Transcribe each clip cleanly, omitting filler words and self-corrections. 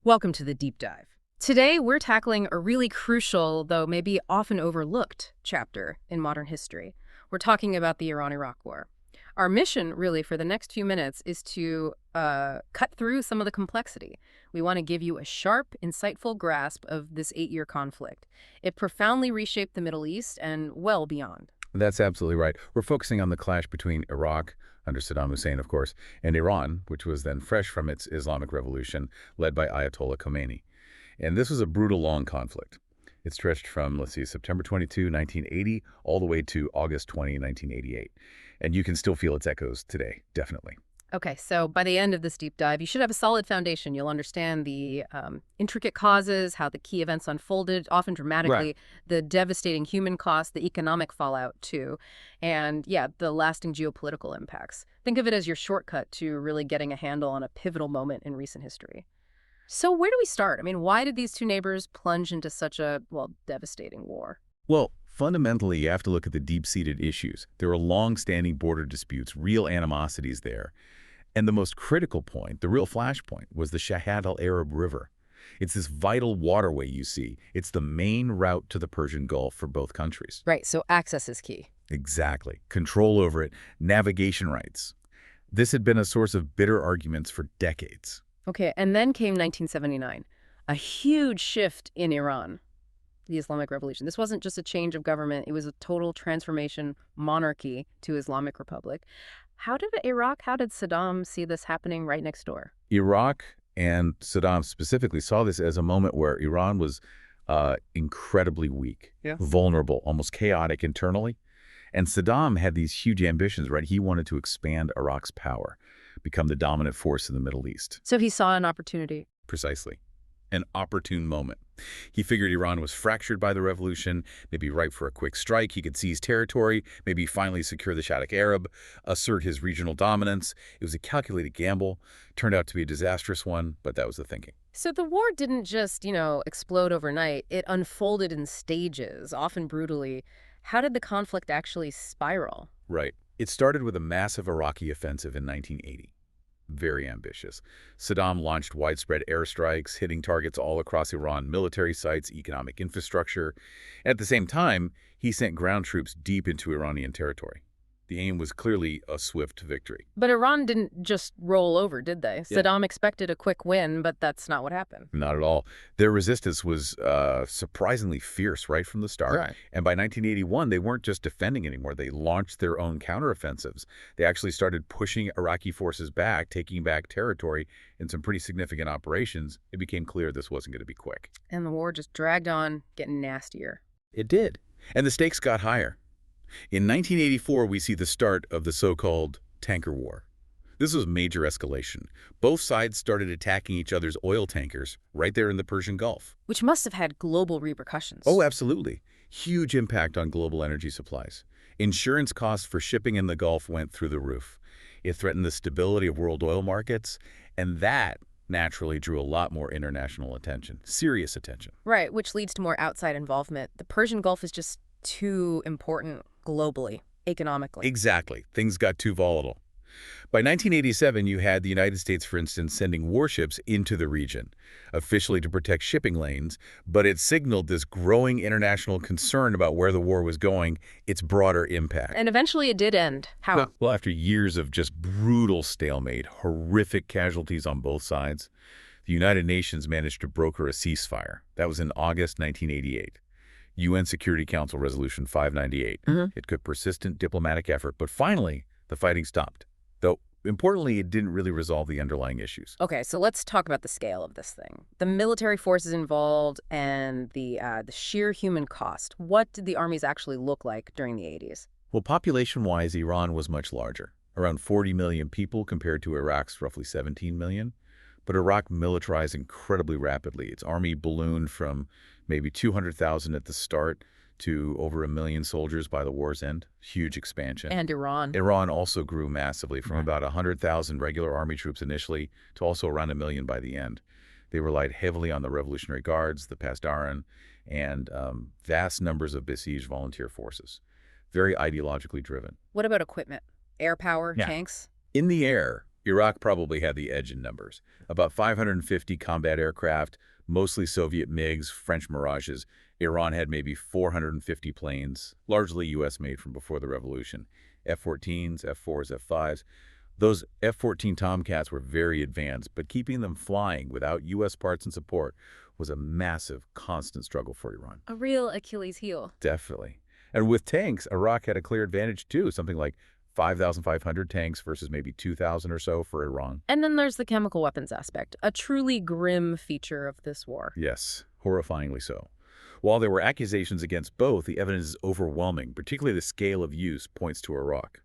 Welcome to the deep dive. Today, we're tackling a really crucial, though maybe often overlooked, chapter in modern history. We're talking about the Iran-Iraq War. Our mission, really, for the next few minutes is to cut through some of the complexity. We want to give you a sharp, insightful grasp of this 8-year conflict. It profoundly reshaped the Middle East and well beyond. That's absolutely right. We're focusing on the clash between Iraq, under Saddam Hussein, of course, and Iran, which was then fresh from its Islamic revolution, led by Ayatollah Khomeini. And this was a brutal, long conflict. It stretched from, let's see, September 22, 1980, all the way to August 20, 1988. And you can still feel its echoes today, definitely. Okay, so by the end of this deep dive, you should have a solid foundation. You'll understand the intricate causes, how the key events unfolded, often dramatically, Right. the devastating human cost, the economic fallout, too, and, yeah, the lasting geopolitical impacts. Think of it as your shortcut to really getting a handle on a pivotal moment in recent history. So where do we start? I mean, why did these two neighbors plunge into such a, well, devastating war? Well, fundamentally, you have to look at the deep-seated issues. There are long-standing border disputes, real animosities there. And the most critical point, the real flashpoint, was the Shatt al-Arab River. It's this vital waterway you see. It's the main route to the Persian Gulf for both countries. Right, so access is key. Exactly. Control over it, navigation rights. This had been a source of bitter arguments for decades. Okay, and then came 1979, a huge shift in Iran, the Islamic Revolution. This wasn't just a change of government, it was a total transformation, monarchy to Islamic Republic. How did Saddam see this happening right next door? Iraq and Saddam specifically saw this as a moment where Iran was incredibly weak, vulnerable, almost chaotic internally. And Saddam had these huge ambitions, right? He wanted to expand Iraq's power, become the dominant force in the Middle East. So he saw an opportunity. Precisely. An opportune moment. He figured Iran was fractured by the revolution, maybe ripe for a quick strike. He could seize territory, maybe finally secure the Shatt Arab, assert his regional dominance. It was a calculated gamble. Turned out to be a disastrous one, but that was the thinking. So the war didn't just, explode overnight. It unfolded in stages, often brutally. How did the conflict actually spiral? Right. It started with a massive Iraqi offensive in 1980. Very ambitious. Saddam launched widespread airstrikes, hitting targets all across Iran, military sites, economic infrastructure. At the same time, he sent ground troops deep into Iranian territory. The aim was clearly a swift victory. But Iran didn't just roll over, did they? Yeah. Saddam expected a quick win, but that's not what happened. Not at all. Their resistance was surprisingly fierce right from the start. Right. And by 1981, they weren't just defending anymore. They launched their own counteroffensives. They actually started pushing Iraqi forces back, taking back territory in some pretty significant operations. It became clear this wasn't going to be quick. And the war just dragged on, getting nastier. It did. And the stakes got higher. In 1984, we see the start of the so-called tanker war. This was major escalation. Both sides started attacking each other's oil tankers right there in the Persian Gulf. Which must have had global repercussions. Oh, absolutely. Huge impact on global energy supplies. Insurance costs for shipping in the Gulf went through the roof. It threatened the stability of world oil markets, and that naturally drew a lot more international attention, serious attention. Right, which leads to more outside involvement. The Persian Gulf is just too important globally, economically. Exactly. Things got too volatile. By 1987, you had the United States, for instance, sending warships into the region, officially to protect shipping lanes, but it signaled this growing international concern about where the war was going, its broader impact. And eventually it did end. How? Well, after years of just brutal stalemate, horrific casualties on both sides, the United Nations managed to broker a ceasefire. That was in August 1988. UN Security Council Resolution 598. It took persistent diplomatic effort, but finally, the fighting stopped. Though, importantly, it didn't really resolve the underlying issues. Okay, so let's talk about the scale of this thing. The military forces involved and the sheer human cost. What did the armies actually look like during the 80s? Well, population-wise, Iran was much larger, around 40 million people compared to Iraq's roughly 17 million. But Iraq militarized incredibly rapidly. Its army ballooned from maybe 200,000 at the start to over 1 million soldiers by the war's end. Huge expansion. And Iran. Iran also grew massively from about 100,000 regular army troops initially to also around 1 million by the end. They relied heavily on the Revolutionary Guards, the Pasdaran, and vast numbers of besieged volunteer forces. Very ideologically driven. What about equipment? Air power, tanks? In the air, Iraq probably had the edge in numbers. About 550 combat aircraft, mostly Soviet MiGs, French Mirages. Iran had maybe 450 planes, largely U.S.-made from before the revolution. F-14s, F-4s, F-5s. Those F-14 Tomcats were very advanced, but keeping them flying without U.S. parts and support was a massive, constant struggle for Iran. A real Achilles heel. Definitely. And with tanks, Iraq had a clear advantage too, something like 5,500 tanks versus maybe 2,000 or so for Iran. And then there's the chemical weapons aspect, a truly grim feature of this war. Yes, horrifyingly so. While there were accusations against both, the evidence is overwhelming, particularly the scale of use points to Iraq.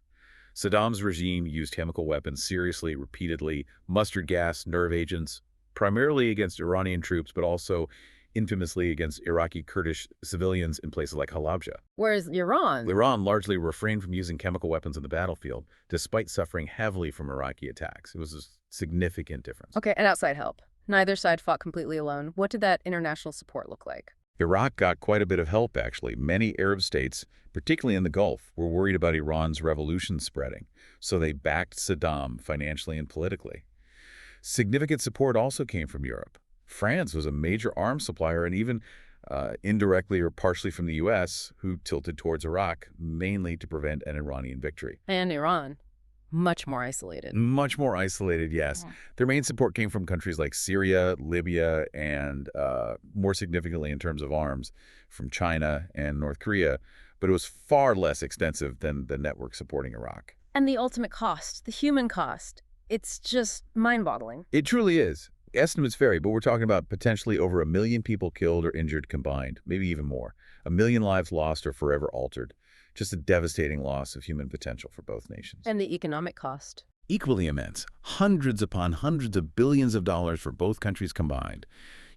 Saddam's regime used chemical weapons seriously, repeatedly, mustard gas, nerve agents, primarily against Iranian troops, but also infamously against Iraqi Kurdish civilians in places like Halabja. Whereas Iran largely refrained from using chemical weapons on the battlefield, despite suffering heavily from Iraqi attacks. It was a significant difference. Okay, and outside help. Neither side fought completely alone. What did that international support look like? Iraq got quite a bit of help, actually. Many Arab states, particularly in the Gulf, were worried about Iran's revolution spreading, so they backed Saddam financially and politically. Significant support also came from Europe. France was a major arms supplier, and even indirectly or partially from the U.S., who tilted towards Iraq, mainly to prevent an Iranian victory. And Iran, much more isolated. Much more isolated, yes. Yeah. Their main support came from countries like Syria, Libya, and more significantly in terms of arms, from China and North Korea, but it was far less extensive than the network supporting Iraq. And the ultimate cost, the human cost, it's just mind-boggling. It truly is. Estimates vary, but we're talking about potentially over 1 million people killed or injured combined, maybe even more. 1 million lives lost or forever altered. Just a devastating loss of human potential for both nations. And the economic cost. Equally immense. Hundreds upon hundreds of billions of dollars for both countries combined.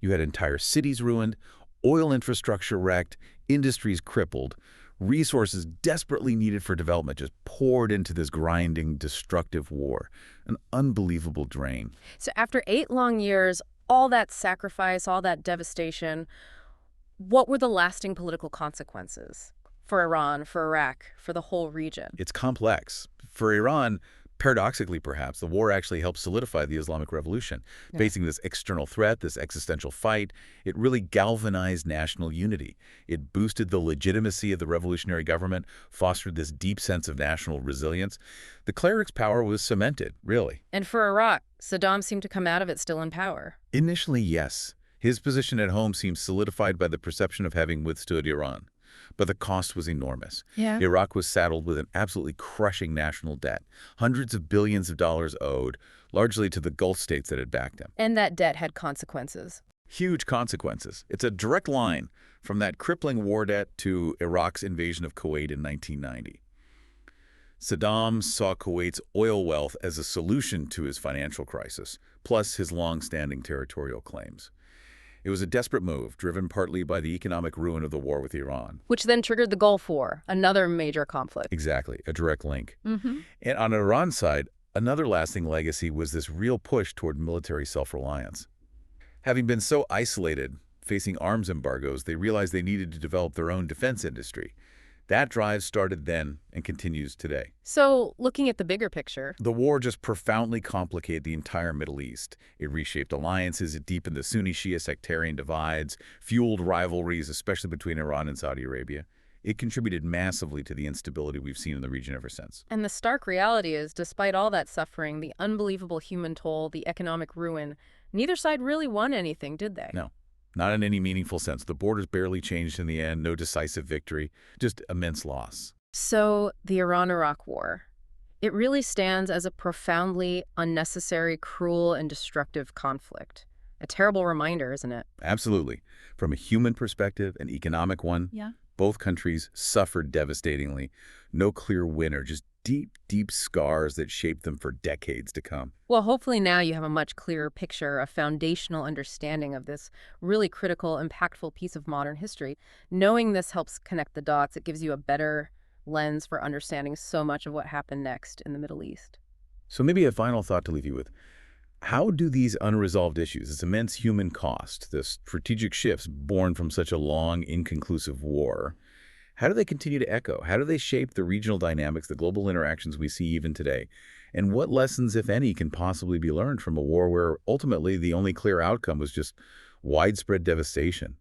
You had entire cities ruined, oil infrastructure wrecked, industries crippled, resources desperately needed for development just poured into this grinding, destructive war. An unbelievable drain. So after 8 long years, all that sacrifice, all that devastation, what were the lasting political consequences for Iran, for Iraq, for the whole region? It's complex. For Iran, paradoxically perhaps, the war actually helped solidify the Islamic Revolution. Yeah. Facing this external threat, this existential fight, it really galvanized national unity. It boosted the legitimacy of the revolutionary government, fostered this deep sense of national resilience. The cleric's power was cemented, really. And for Iraq, Saddam seemed to come out of it still in power. Initially, yes. His position at home seemed solidified by the perception of having withstood Iran. But the cost was enormous. Yeah. Iraq was saddled with an absolutely crushing national debt, hundreds of billions of dollars owed, largely to the Gulf states that had backed him. And that debt had consequences. Huge consequences. It's a direct line from that crippling war debt to Iraq's invasion of Kuwait in 1990. Saddam saw Kuwait's oil wealth as a solution to his financial crisis, plus his long-standing territorial claims. It was a desperate move, driven partly by the economic ruin of the war with Iran. Which then triggered the Gulf War, another major conflict. Exactly, a direct link. Mm-hmm. And on Iran's side, another lasting legacy was this real push toward military self-reliance. Having been so isolated, facing arms embargoes, they realized they needed to develop their own defense industry. That drive started then and continues today. So, looking at the bigger picture, the war just profoundly complicated the entire Middle East. It reshaped alliances, it deepened the Sunni-Shia sectarian divides, fueled rivalries, especially between Iran and Saudi Arabia. It contributed massively to the instability we've seen in the region ever since. And the stark reality is, despite all that suffering, the unbelievable human toll, the economic ruin, neither side really won anything, did they? No. Not in any meaningful sense. The borders barely changed in the end, no decisive victory, just immense loss. So the Iran-Iraq War, it really stands as a profoundly unnecessary, cruel, and destructive conflict. A terrible reminder, isn't it? Absolutely. From a human perspective, an economic one, Yeah. Both countries suffered devastatingly. No clear winner, just deep, deep scars that shaped them for decades to come. Well, hopefully now you have a much clearer picture, a foundational understanding of this really critical, impactful piece of modern history. Knowing this helps connect the dots. It gives you a better lens for understanding so much of what happened next in the Middle East. So maybe a final thought to leave you with. How do these unresolved issues, this immense human cost, the strategic shifts born from such a long, inconclusive war, how do they continue to echo? How do they shape the regional dynamics, the global interactions we see even today? And what lessons, if any, can possibly be learned from a war where ultimately the only clear outcome was just widespread devastation?